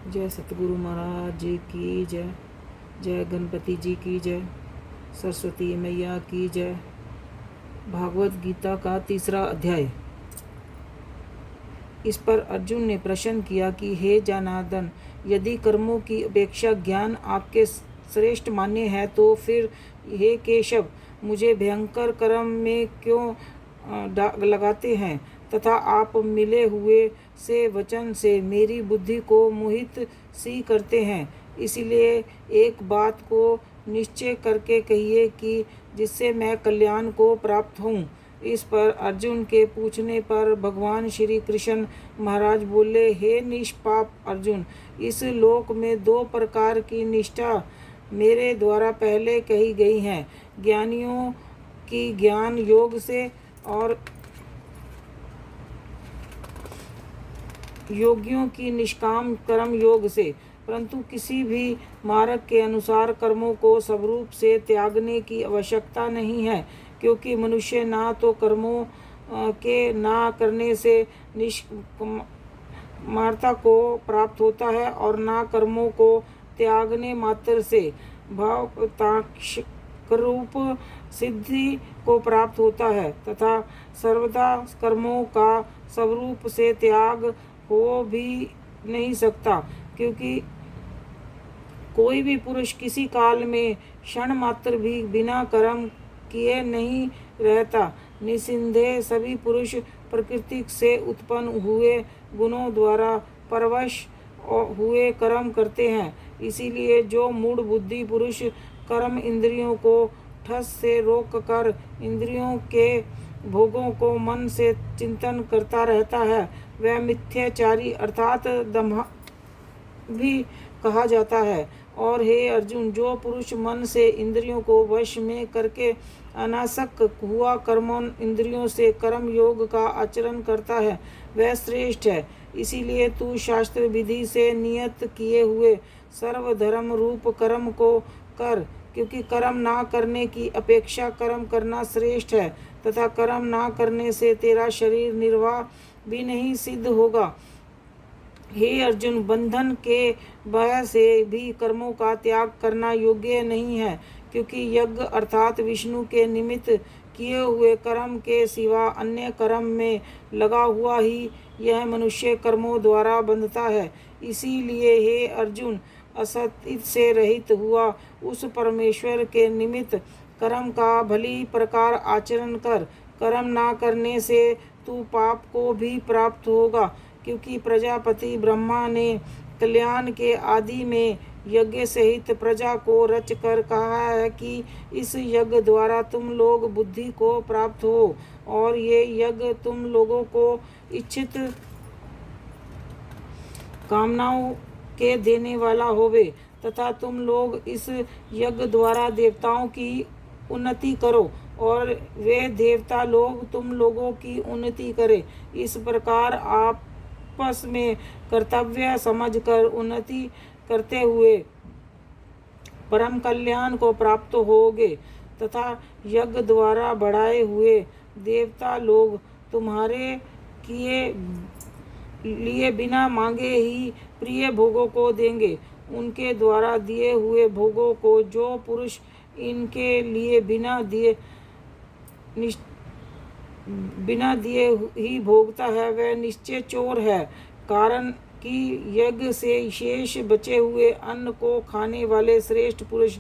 जय सतगुरु महाराज जी की जय। जय गणपति जी की जय। सरस्वती मैया की जय। भागवत गीता का 3रा अध्याय। इस पर अर्जुन ने प्रश्न किया कि हे जनार्दन, यदि कर्मों की अपेक्षा ज्ञान आपके श्रेष्ठ मान्य है तो फिर हे केशव, मुझे भयंकर कर्म में क्यों लगाते हैं तथा आप मिले हुए से वचन से मेरी बुद्धि को मोहित सी करते हैं। इसलिए एक बात को निश्चय करके कहिए कि जिससे मैं कल्याण को प्राप्त हूँ। इस पर अर्जुन के पूछने पर भगवान श्री कृष्ण महाराज बोले, हे निष्पाप अर्जुन, इस लोक में 2 प्रकार की निष्ठा मेरे द्वारा पहले कही गई है, ज्ञानियों की ज्ञान योग से और योगियों की निष्काम कर्म योग से। परंतु किसी भी मार्ग के अनुसार कर्मों को स्वरूप से त्यागने की आवश्यकता नहीं है, क्योंकि मनुष्य ना तो कर्मों के ना करने से निष्कामता को प्राप्त होता है और ना कर्मों को त्यागने मात्र से भावताक्षरूप सिद्धि को प्राप्त होता है, तथा सर्वदा कर्मों का स्वरूप से त्याग हो भी नहीं सकता, क्योंकि कोई भी पुरुष किसी काल में क्षण मात्र भी बिना कर्म किए नहीं रहता। निस्संदेह सभी पुरुष प्रकृति से उत्पन्न हुए गुणों द्वारा परवश हुए कर्म करते हैं। इसीलिए जो मूढ़ बुद्धि पुरुष कर्म इंद्रियों को ठस से रोक कर इंद्रियों के भोगों को मन से चिंतन करता रहता है, वह मिथ्याचारी अर्थात दंभी कहा जाता है। और हे अर्जुन, जो पुरुष मन से इंद्रियों को वश में करके अनासक्त हुआ कर्मों इंद्रियों से कर्म योग का आचरण करता है, वह श्रेष्ठ है। इसीलिए तू शास्त्र विधि से नियत किए हुए सर्वधर्म रूप कर्म को कर, क्योंकि कर्म ना करने की अपेक्षा कर्म करना श्रेष्ठ है, तथा कर्म ना करने से तेरा शरीर निर्वाह भी नहीं सिद्ध होगा। हे अर्जुन, बंधन के भय से भी कर्मों का त्याग करना योग्य नहीं है, क्योंकि यज्ञ अर्थात विष्णु के निमित्त किए हुए कर्म के सिवा अन्य कर्म में लगा हुआ ही यह मनुष्य कर्मों द्वारा बंधता है। इसीलिए हे अर्जुन, असत्य से रहित हुआ उस परमेश्वर के निमित्त कर्म का भली प्रकार आचरण कर। कर्म ना करने से तू पाप को भी प्राप्त होगा, क्योंकि प्रजापति ब्रह्मा ने कल्याण के आदि में यज्ञ सहित प्रजा को रच कर कहा है कि इस यज्ञ द्वारा तुम लोग बुद्धि को प्राप्त हो, और ये यज्ञ तुम लोगों को इच्छित कामनाओं के देने वाला होवे, तथा तुम लोग इस यज्ञ द्वारा देवताओं की उन्नति करो और वे देवता लोग तुम लोगों की उन्नति करें। इस प्रकार आपस में कर्तव्य समझकर उन्नति करते हुए परम कल्याण को प्राप्त होगे, तथा यज्ञ द्वारा बढ़ाए हुए देवता लोग तुम्हारे किए लिए बिना मांगे ही प्रिय भोगों को देंगे। उनके द्वारा दिए हुए भोगों को जो पुरुष इनके लिए बिना दिए ही भोगता है, वह निश्चय चोर है। कारण कि यज्ञ से शेष बचे हुए अन्न को खाने वाले श्रेष्ठ पुरुष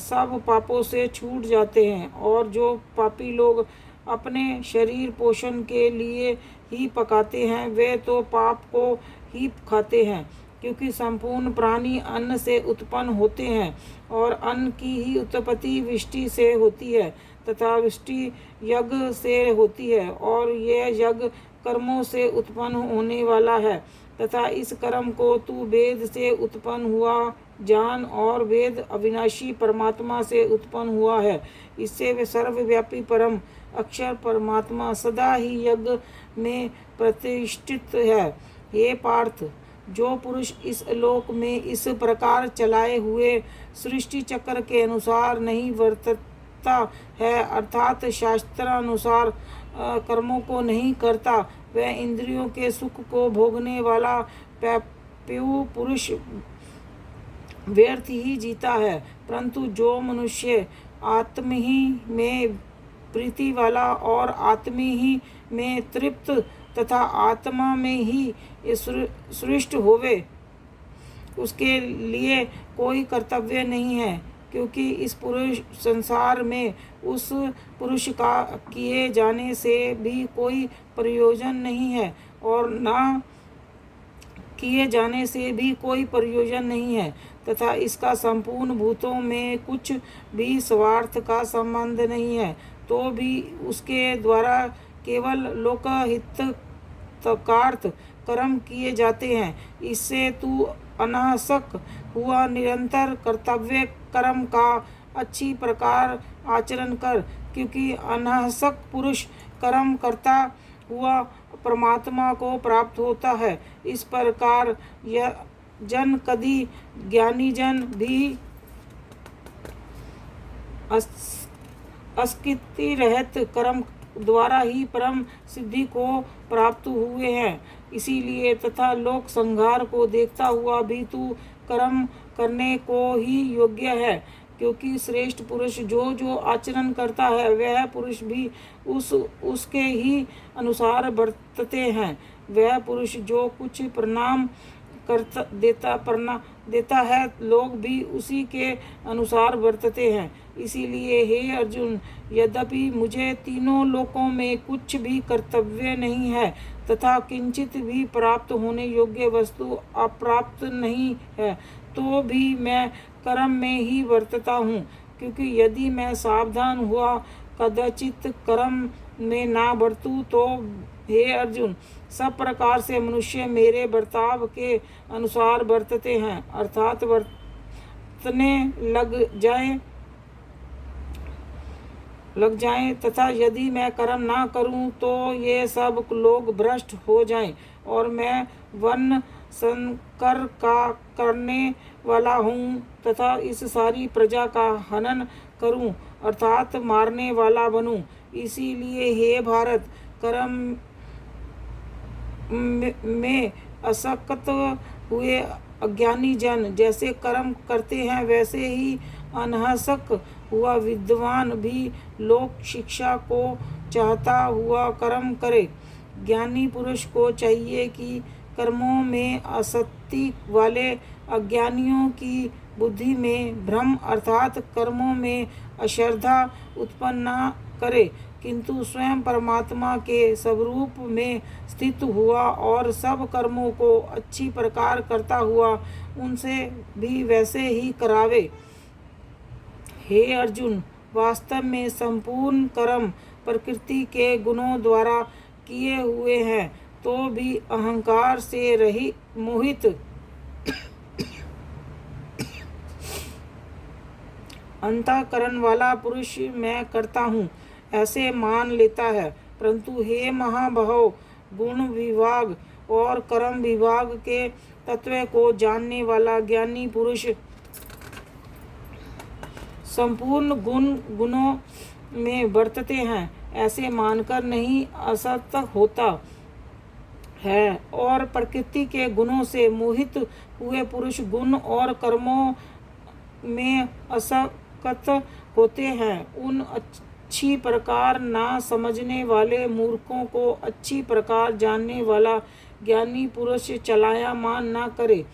सब पापों से छूट जाते हैं, और जो पापी लोग अपने शरीर पोषण के लिए ही पकाते हैं, वे तो पाप को ही खाते हैं, क्योंकि संपूर्ण प्राणी अन्न से उत्पन्न होते हैं, और अन्न की ही उत्पत्ति वृष्टि से होती है, तथा वृष्टि यज्ञ से होती है, और यह यज्ञ कर्मों से उत्पन्न होने वाला है, तथा इस कर्म को तू वेद से उत्पन्न हुआ जान, और वेद अविनाशी परमात्मा से उत्पन्न हुआ है। इससे वे सर्वव्यापी परम अक्षर परमात्मा सदा ही यज्ञ में प्रतिष्ठित है। हे पार्थ, जो पुरुष इस लोक में इस प्रकार चलाए हुए सृष्टि चक्र के अनुसार नहीं वर्तता है, अर्थात शास्त्रानुसार कर्मों को नहीं करता, वह इंद्रियों के सुख को भोगने वाला पेय पुरुष व्यर्थ ही जीता है, परंतु जो मनुष्य आत्म ही में प्रीति वाला और आत्म ही में तृप्त तथा आत्मा में ही सृष्ट होवे, उसके लिए कोई कर्तव्य नहीं है, क्योंकि इस पुरुष संसार में उस पुरुष का किए जाने से भी कोई प्रयोजन नहीं है और ना किए जाने से भी कोई प्रयोजन नहीं है, तथा इसका संपूर्ण भूतों में कुछ भी स्वार्थ का संबंध नहीं है, तो भी उसके द्वारा केवल लोकहितकारक कर्म किए जाते हैं। इससे तू अनासक हुआ निरंतर कर्तव्य कर्म का अच्छी प्रकार आचरण कर, क्योंकि अनासक पुरुष कर्म करता हुआ परमात्मा को प्राप्त होता है। इस प्रकार यह जन कदी ज्ञानी जन भी अस्किति रहित कर्म द्वारा ही परम सिद्धि को प्राप्त हुए हैं। इसीलिए तथा लोक संहार को देखता हुआ भी तू कर्म करने को ही योग्य है, क्योंकि श्रेष्ठ पुरुष जो जो आचरण करता है वह पुरुष भी उसके ही अनुसार बरतते हैं। वह पुरुष जो कुछ प्रणाम देता है, लोग भी उसी के अनुसार बरतते हैं। इसीलिए हे अर्जुन, यद्यपि मुझे तीनों लोकों में कुछ भी कर्तव्य नहीं है तथा किंचित भी प्राप्त होने योग्य वस्तु अप्राप्त नहीं है, तो भी मैं कर्म में ही वर्तता हूँ, क्योंकि यदि मैं सावधान हुआ कदाचित कर्म में ना बरतूं तो हे अर्जुन, सब प्रकार से मनुष्य मेरे बर्ताव के अनुसार बरतते हैं, अर्थात बरतने लग जाएं तथा यदि मैं कर्म ना करूं तो ये सब लोग भ्रष्ट हो जाएं और मैं वन संकर का करने वाला हूँ तथा इस सारी प्रजा का हनन करूं, अर्थात मारने वाला बनूं। इसीलिए हे भारत, कर्म में असक्त हुए अज्ञानी जन जैसे कर्म करते हैं, वैसे ही अनहसक हुआ विद्वान भी लोक शिक्षा को चाहता हुआ कर्म करे। ज्ञानी पुरुष को चाहिए कि कर्मों में आसक्ति वाले अज्ञानियों की बुद्धि में भ्रम अर्थात कर्मों में अश्रद्धा उत्पन्न न करे, किंतु स्वयं परमात्मा के स्वरूप में स्थित हुआ और सब कर्मों को अच्छी प्रकार करता हुआ उनसे भी वैसे ही करावे। हे अर्जुन, वास्तव में संपूर्ण कर्म प्रकृति के गुणों द्वारा किए हुए हैं, तो भी अहंकार से रहित मोहित अंतःकरण वाला पुरुष मैं करता हूँ ऐसे मान लेता है। परंतु हे महाबाहो, गुण विभाग और कर्म विभाग के तत्व को जानने वाला ज्ञानी पुरुष संपूर्ण गुणों में बरतते हैं ऐसे मानकर नहीं असक्त होता है, और प्रकृति के गुणों से मोहित हुए पुरुष गुण और कर्मों में असक्त होते हैं। उन अच्छी प्रकार ना समझने वाले मूर्खों को अच्छी प्रकार जानने वाला ज्ञानी पुरुष चलायमान ना करे।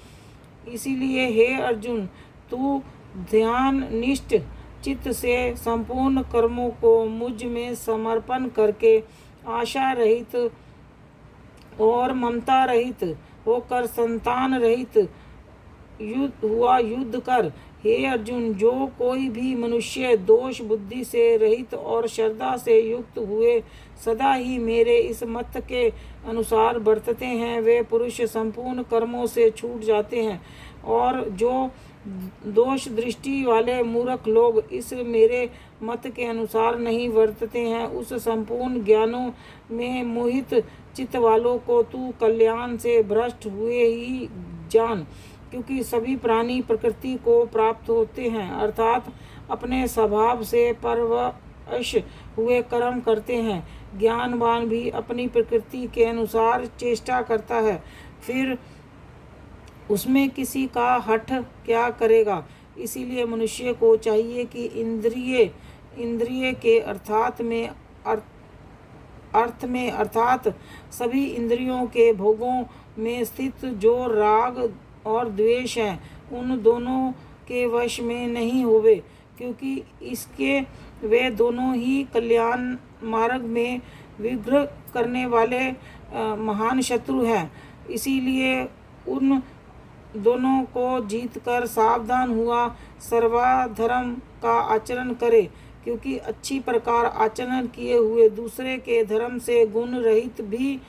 इसीलिए हे अर्जुन, तू ध्यान निष्ठ चित्त से संपूर्ण कर्मों को मुझ में समर्पण करके आशा रहित और ममता रहित होकर संतान रहित युद्ध कर। हे अर्जुन, जो कोई भी मनुष्य दोष बुद्धि से रहित और श्रद्धा से युक्त हुए सदा ही मेरे इस मत के अनुसार बरतते हैं, वे पुरुष संपूर्ण कर्मों से छूट जाते हैं। और जो दोष दृष्टि वाले मूर्ख लोग इस मेरे मत के अनुसार नहीं वर्तते हैं, उस संपूर्ण ज्ञानों में मोहित चित्त वालों को तू कल्याण से भ्रष्ट हुए ही जान, क्योंकि सभी प्राणी प्रकृति को प्राप्त होते हैं, अर्थात अपने स्वभाव से परवश हुए कर्म करते हैं। ज्ञानवान भी अपनी प्रकृति के अनुसार चेष्टा करता है, फिर उसमें किसी का हठ क्या करेगा। इसीलिए मनुष्य को चाहिए कि इंद्रिय के अर्थ में अर्थात सभी इंद्रियों के भोगों में स्थित जो राग और द्वेष हैं, उन दोनों के वश में नहीं होवे, क्योंकि इसके वे दोनों ही कल्याण मार्ग में विघ्न करने वाले महान शत्रु हैं। इसीलिए उन दोनों को जीतकर सावधान हुआ सर्वधर्म का आचरण करे, क्योंकि अच्छी प्रकार आचरण किए हुए दूसरे के धर्म से गुण रहित भी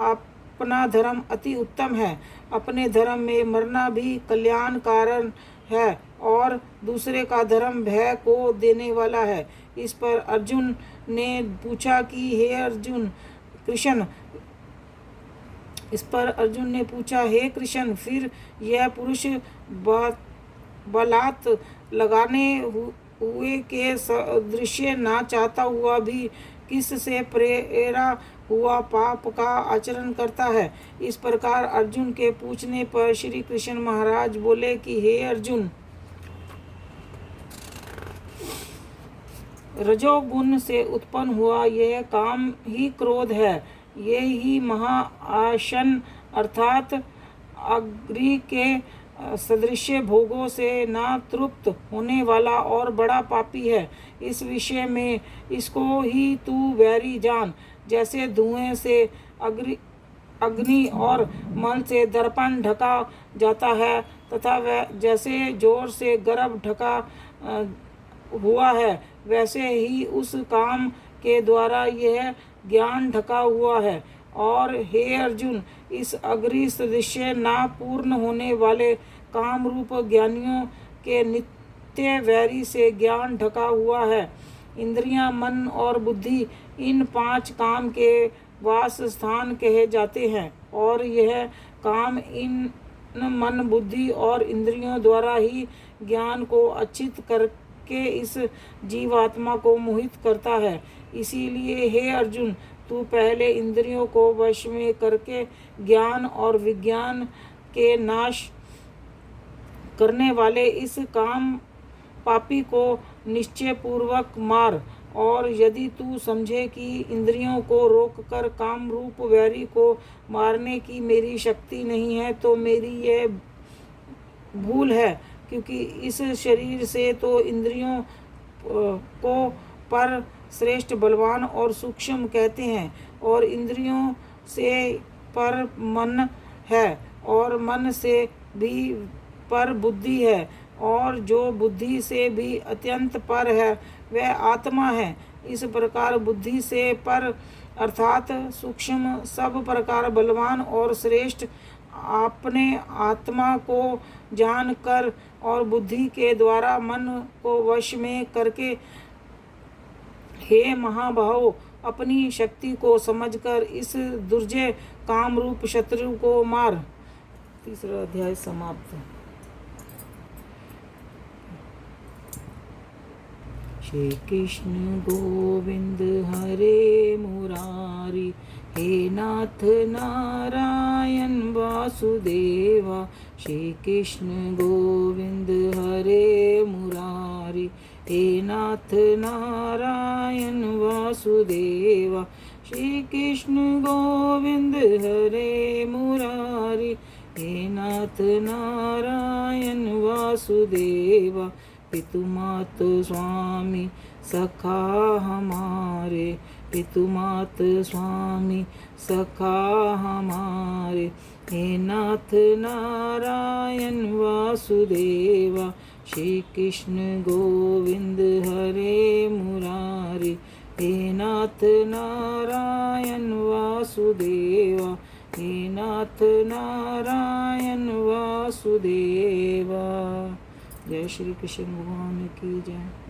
अपना धर्म अति उत्तम है। अपने धर्म में मरना भी कल्याण कारण है और दूसरे का धर्म भय को देने वाला है। इस पर अर्जुन ने पूछा हे कृष्ण, फिर यह पुरुष बलात् लगाने हुए के दृश्य ना चाहता हुआ भी किस से प्रेरा हुआ पाप का आचरण करता है। इस प्रकार अर्जुन के पूछने पर श्री कृष्ण महाराज बोले कि हे अर्जुन, रजोगुण से उत्पन्न हुआ यह काम ही क्रोध है। ये ही महाआशन अर्थात अग्नि के सदृश भोगों से ना तृप्त होने वाला और बड़ा पापी है। इस विषय में इसको ही तू वैरी जान। जैसे धुएं से अग्नि और मल से दर्पण ढका जाता है, तथा वह जैसे जोर से गर्भ ढका हुआ है, वैसे ही उस काम के द्वारा यह ज्ञान ढका हुआ है। और हे अर्जुन, इस अग्नि सदृश ना पूर्ण होने वाले काम रूप ज्ञानियों के नित्य वैरी से ज्ञान ढका हुआ है। इंद्रियां, मन और बुद्धि इन 5 काम के वास स्थान कहे जाते हैं, और यह काम इन मन, बुद्धि और इंद्रियों द्वारा ही ज्ञान को अच्छित करके इस जीवात्मा को मोहित करता है। इसीलिए हे अर्जुन, तू पहले इंद्रियों को वश में करके ज्ञान और विज्ञान के नाश करने वाले इस काम पापी को निश्चय पूर्वक मार। और यदि तू समझे कि इंद्रियों को रोककर काम रूप वैरी को मारने की मेरी शक्ति नहीं है, तो मेरी यह भूल है, क्योंकि इस शरीर से तो इंद्रियों को पर श्रेष्ठ, बलवान और सूक्ष्म कहते हैं, और इंद्रियों से पर मन है, और मन से भी पर बुद्धि है, और जो बुद्धि से भी अत्यंत पर है वह आत्मा है। इस प्रकार बुद्धि से पर अर्थात सूक्ष्म, सब प्रकार बलवान और श्रेष्ठ अपने आत्मा को जानकर और बुद्धि के द्वारा मन को वश में करके, हे महाबाहो, अपनी शक्ति को समझकर इस दुर्जय कामरूप शत्रु को मार। 3रा अध्याय समाप्त। श्री कृष्ण गोविंद हरे मुरारी, हे नाथ नारायण वासुदेवा। श्री कृष्ण गोविंद हरे मुरारी, हे नाथ नारायण वासुदेवा। श्री कृष्ण गोविंद हरे मुरारी, हे नाथ नारायण वासुदेवा। पितुमात स्वामी सखा हमारे, पितुमात स्वामी सखा हमारे, हे नाथ नारायण वासुदेवा। श्री कृष्ण गोविंद हरे मुरारी, हे नाथ नारायण वासुदेवा, हे नाथ नारायण वासुदेवा। जय श्री कृष्ण भगवान की जय।